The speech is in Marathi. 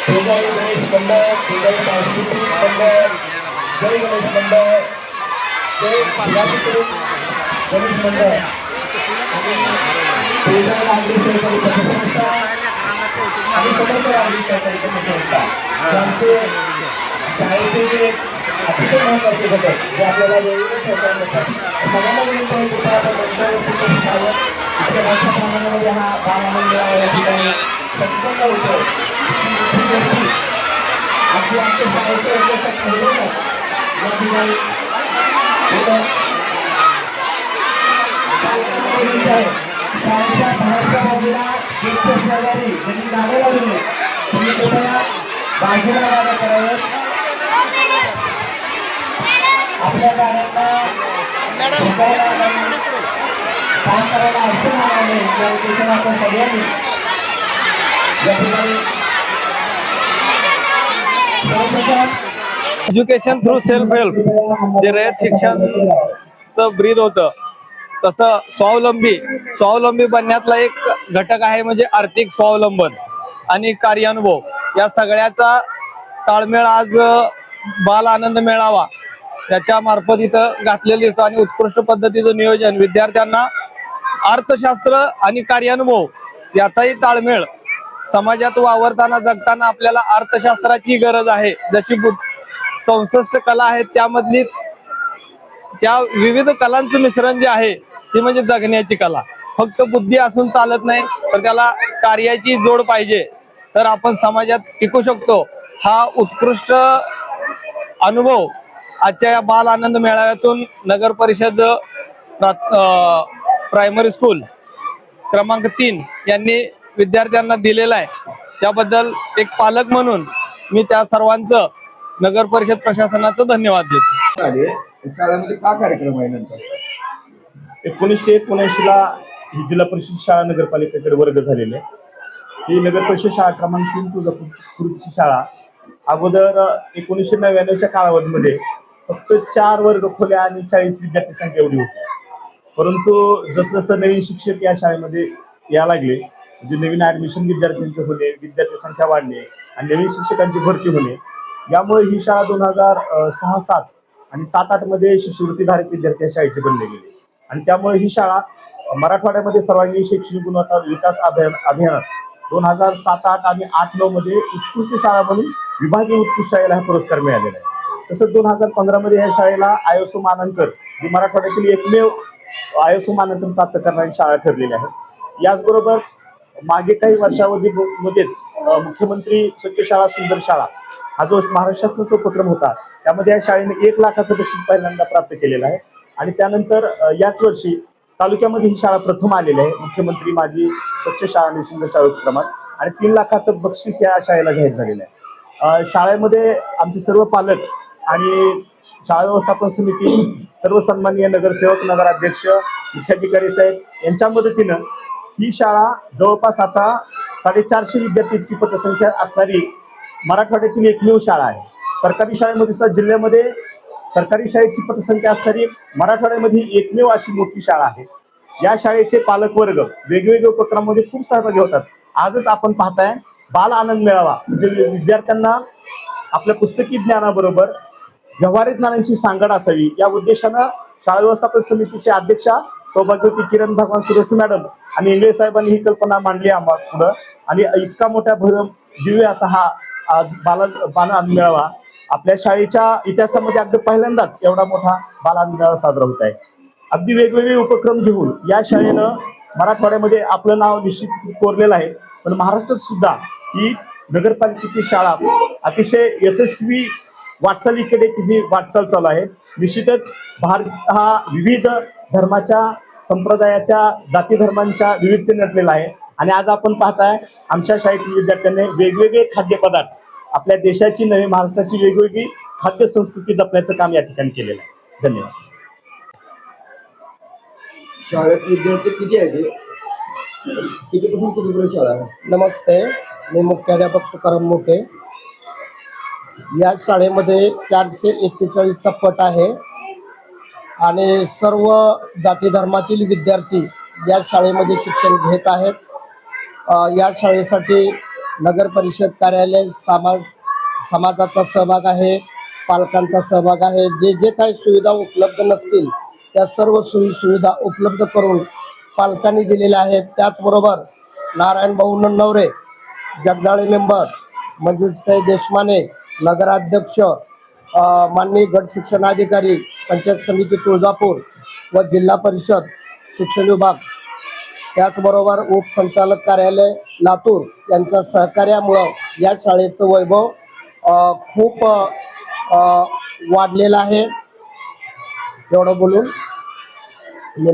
शेजारी गणेश मंडळ, शेजारी सांस्कृतिक मंडळ, जय गणेश मंडळ, जय गणेश मंडळ, शेजारी नागरी सहकारी पतसंस्था आणि समर्थ नागरी सहकारी पतसंस्था त्यांचे शाळेचे जे अतिशय महत्त्वाचे घटक जे आपल्याला वेगवेगळे सहकार्य करतात सगळ्यांना विनंती आहे की आपण मंचावरती जावं. इतक्या मोठ्या प्रमाणामध्ये हा बाल आनंद मेळावा या ठिकाणी संपन्न होतो. अगदी आमच्या शाळेच्या यशाचं ठरवलं या ठिकाणी शाळेच्या बाहेरच्या बाजूला गेटच्या शेजारी ज्यांनी गाड्या लावली तुम्ही कृपया बाजूला गाड्या कराव्यात. आपल्या गाड्यांना काम करायला अडचण होणार नाही या उद्देशाने आपण सगळ्यांनी या ठिकाणी एज्युकेशन थ्रू सेल्फ हेल्प जे रयत शिक्षणचं ब्रीद होतं तसं स्वावलंबी बनण्यातला एक घटक आहे म्हणजे आर्थिक स्वावलंबन आणि कार्यानुभव या सगळ्याचा ताळमेळ आज बाल आनंद मेळावा त्याच्या मार्फत इथं घातलेलं दिसतं आणि उत्कृष्ट पद्धतीचं नियोजन विद्यार्थ्यांना अर्थशास्त्र आणि कार्यानुभव याचाही ताळमेळ समाजात वावरताना जगताना आपल्याला अर्थशास्त्राची गरज आहे. जशी 64 कला आहेत त्यामधलीच त्या विविध कलांचं मिश्रण जे आहे ती म्हणजे जगण्याची कला. फक्त बुद्धी असून चालत नाही तर त्याला कार्याची जोड पाहिजे तर आपण समाजात टिकू शकतो. हा उत्कृष्ट अनुभव आजच्या या बाल आनंद मेळाव्यातून नगर परिषद प्रायमरी स्कूल क्रमांक 3 यांनी विद्यार्थ्यांना दिलेला आहे. त्याबद्दल एक पालक म्हणून मी त्या सर्वांचं नगर परिषद प्रशासनाचं धन्यवाद देतो. शाळांमध्ये का कार्यक्रम आहे नंतर 1979 ला ही जिल्हा परिषद शाळा नगरपालिकेकडे वर्ग झालेले. ही नगर परिषद शाळा क्रमांक 3 तुळजापूरची शाळा अगोदर 1999च्या कालावधीमध्ये फक्त 4 वर्ग खोल्या आणि 40 विद्यार्थी संख्या एवढी होती. परंतु जसं नवीन शिक्षक या शाळेमध्ये यायला लागले म्हणजे नवीन ऍडमिशन विद्यार्थ्यांचे होणे, विद्यार्थी संख्या वाढणे आणि नवीन शिक्षकांची भरती होणे यामुळे ही शाळा 2006-07 आणि 7-8 मध्ये शिष्यवृत्तीधारक विद्यार्थी या शाळेचे बनले गेले आणि त्यामुळे ही शाळा मराठवाड्यामध्ये सर्वांगीण शैक्षणिक गुणवत्ता विकास अभियान 2007-08 आणि 8-9 मध्ये उत्कृष्ट शाळा म्हणून विभागीय उत्कृष्ट शाळेला हा पुरस्कार मिळालेला आहे. तसंच 2015 मध्ये या शाळेला ISO मानांकन ही मराठवाड्यातील एकमेव ISO मानांकन प्राप्त करणारी शाळा ठरलेली आहे. याचबरोबर मागे काही वर्षावधीमध्येच मुख्यमंत्री स्वच्छ शाळा सुंदर शाळा हा जो महाराष्ट्र शासनाचा उपक्रम होता त्यामध्ये या शाळेने 1 लाखाचं बक्षीस पहिल्यांदा प्राप्त केलेलं आहे आणि त्यानंतर याच वर्षी तालुक्यामध्ये ही शाळा प्रथम आलेली आहे मुख्यमंत्री माझी स्वच्छ शाळा आणि सुंदर शाळा उपक्रमात आणि 3 लाखाचं बक्षीस या शाळेला जाहीर झालेलं आहे. शाळेमध्ये आमचे सर्व पालक आणि शाळा व्यवस्थापन समिती सर्व सन्माननीय नगरसेवक नगराध्यक्ष मुख्याधिकारी साहेब यांच्या मदतीनं ही शाळा जवळपास आता 450 विद्यार्थी इतकी पटसंख्या असणारी मराठवाड्यातील एकमेव शाळा आहे. सरकारी शाळेमध्ये सुद्धा जिल्ह्यामध्ये सरकारी शाळेची पटसंख्या असणारी मराठवाड्यामध्ये एकमेव अशी मोठी शाळा आहे. या शाळेचे पालकवर्ग वेगवेगळ्या उपक्रमामध्ये खूप सहभागी होतात. आजच आपण पाहताय बाल आनंद मेळावा म्हणजे विद्यार्थ्यांना आपल्या पुस्तकी ज्ञानाबरोबर व्यवहारिक ज्ञानाची सांगड असावी या उद्देशानं शाळा व्यवस्थापन समितीचे अध्यक्षा सौभाग्यवती किरण भगवान सुरेश मॅडम आणि इंगळे साहेबांनी ही कल्पना मांडली आम्हाला पुढं आणि इतका मोठा दिव्य असा हा आज बाल आनंद मेळावा आपल्या शाळेच्या इतिहासामध्ये अगदी पहिल्यांदाच एवढा मोठा बाल आनंद मेळावा साजरा होत आहे. अगदी वेगवेगळे उपक्रम घेऊन या शाळेनं मराठवाड्यामध्ये आपलं नाव निश्चित कोरलेलं आहे. पण महाराष्ट्रात सुद्धा ही नगरपालिकेची शाळा अतिशय यशस्वी वाटचालीकडे तिची वाटचाल चालू आहे. निश्चितच भारत हा विविध धर्माच्या संप्रदायाच्या जाती धर्मांच्या विविधतेने नटलेला आहे आणि आज आपण पाहताय आमच्या शाळेतील विद्यार्थ्यांनी वेगवेगळे खाद्यपदार्थ आपल्या देशाची नव्हे महाराष्ट्राची वेगवेगळी खाद्य संस्कृती जपण्याचं काम या ठिकाणी केलेलं आहे. धन्यवाद. शाळेत विद्यार्थी किती आहेत? कितीपासून कितीपर्यंत शाळा आहे? नमस्ते, मी मुख्याध्यापक तुकाराम मोठे. या शाळेमध्ये 441चा पट आहे आणि सर्व जाती धर्मातील विद्यार्थी या शाळेमध्ये शिक्षण घेत आहेत. या शाळेसाठी नगर परिषद कार्यालय, समाजाचा सहभाग आहे, पालकांचा सहभाग आहे. जे जे काही सुविधा उपलब्ध नसतील त्या सर्व सुविधा उपलब्ध करून पालकांनी दिलेल्या आहेत. त्याचबरोबर नारायण भाऊ नवरे, जगदाळे मेंबर, मंजुषताई देशमाने, नगराध्यक्ष, माननीय गट शिक्षणाधिकारी, पंचायत समिती तुळजापूर व जिल्हा परिषद शिक्षण विभाग, त्याचबरोबर उपसंचालक कार्यालय लातूर यांच्या सहकार्यामुळं या शाळेचं वैभव खूप वाढलेलं आहे. एवढं बोलून मी